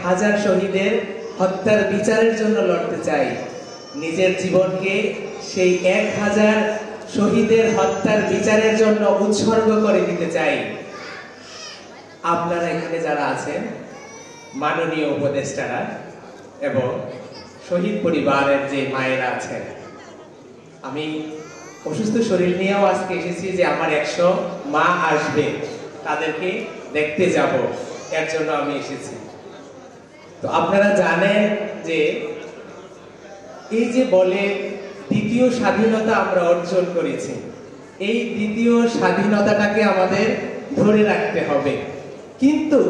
1000 শহীদের হত্যার বিচারের জন্য লড়তে চাই। নিজের জীবনকে সেই 1000 শহীদের হত্যার বিচারের জন্য উৎসর্গ করে দিতে চাই। আপনারা এখানে যারা আছেন, মাননীয় উপদেষ্টারা এবং শহীদ পরিবারের যে মায়েরা আছেন, আমি অসুস্থ শরীর নিয়েও আজকে এসেছি যে আমার 100 মা আসবে, তাদেরকে দেখতে যাব, এর জন্য আমি এসেছি। তো আপনারা জানেন যে এই যে বলে দ্বিতীয় স্বাধীনতা আমরা অর্জন করেছি, এই দ্বিতীয় স্বাধীনতাটাকে আমাদের ধরে রাখতে হবে। কিন্তু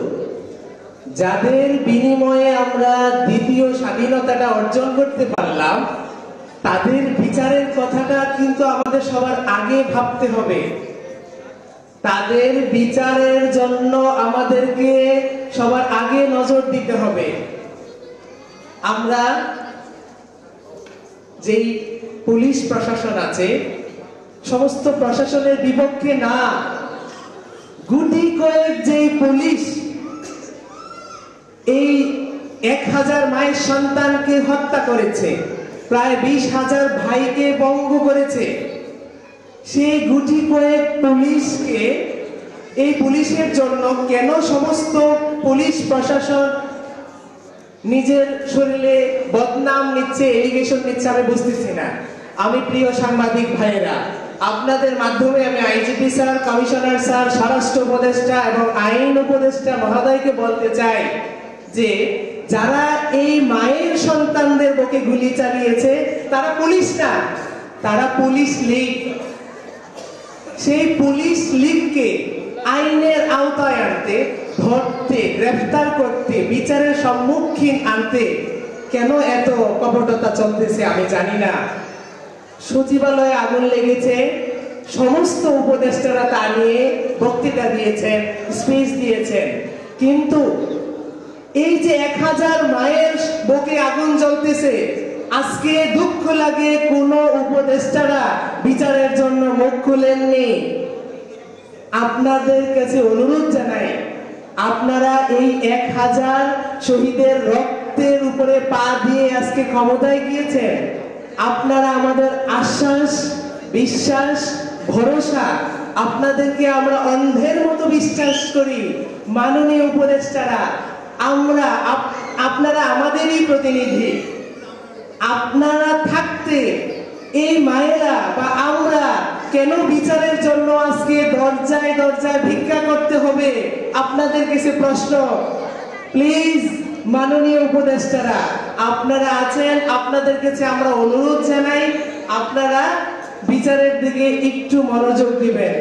যাদের বিনিময়ে আমরা দ্বিতীয় স্বাধীনতাটা অর্জন করতে পারলাম, তাদের বিচারের কথাটা কিন্তু আমাদের সবার আগে ভাবতে হবে। তাদের বিচারের জন্য আমাদেরকে সবার আগে নজর দিতে হবে। আমরা যেই পুলিশ প্রশাসন আছে, সমস্ত প্রশাসনের বিপক্ষে না। গুটি কয়েক যেই পুলিশ এই 1000 মায়ের সন্তানকে হত্যা করেছে, প্রায় 20,000 ভাইকে পঙ্গু করেছে, সেই গুটি কয়েক পুলিশকে, এই পুলিশের জন্য কেন সমস্ত পুলিশ প্রশাসন নিজের শরীরে বদনাম নিচ্ছে, এলিগেশন নিচ্ছে, আমি বুঝতেছি না। আমি প্রিয় সাংবাদিক ভাইয়েরা, আপনাদের মাধ্যমে আমি আইজিপি স্যার, কমিশনার স্যার, স্বরাষ্ট্র উপদেষ্টা এবং আইন উপদেষ্টা মহোদয়কে বলতে চাই যে যারা এই মায়ের সন্তানদের বুকে গুলি চালিয়েছে তারা পুলিশ না, তারা পুলিশ লীগ। সেই পুলিশ লীগকে আইনের আওতায় আনতে, ধরতে, গ্রেফতার করতে, বিচারের সম্মুখীন আনতে কেন এত কপটতা চলতেছে আমি জানি না। সচিবালয়ে আগুন লেগেছে, সমস্ত উপদেষ্টারা তা নিয়ে বক্তৃতা দিয়েছেন, স্পিচ দিয়েছেন, কিন্তু এই যে 1000 মায়ের বুকে আগুন জ্বলতেছে, আজকে দুঃখ লাগে কোন উপদেষ্টারা বিচারের জন্য মুখ খুলেননি। আপনাদের কাছে অনুরোধ জানাই, আপনারা এই 1000 শহীদের রক্তের উপরে পা দিয়ে আজকে ক্ষমতায় গিয়েছেন। আপনারা আমাদের আশ্বাস, বিশ্বাস, ভরসা, আপনাদেরকে আমরা অন্ধের মতো বিশ্বাস করি। মাননীয় উপদেষ্টারা, আপনারা আমাদেরই প্রতিনিধি। আপনারা থাকতে এই মায়েরা বা আমরা কেন বিচারের জন্য আজকে দরজায় দরজায় ভিক্ষা করতে হবে? আপনাদের কাছে প্রশ্ন। প্লিজ মাননীয় উপদেষ্টারা, আপনারা আছেন, আপনাদের কাছে আমরা অনুরোধ জানাই, আপনারা বিচারের দিকে একটু মনোযোগ দিবেন।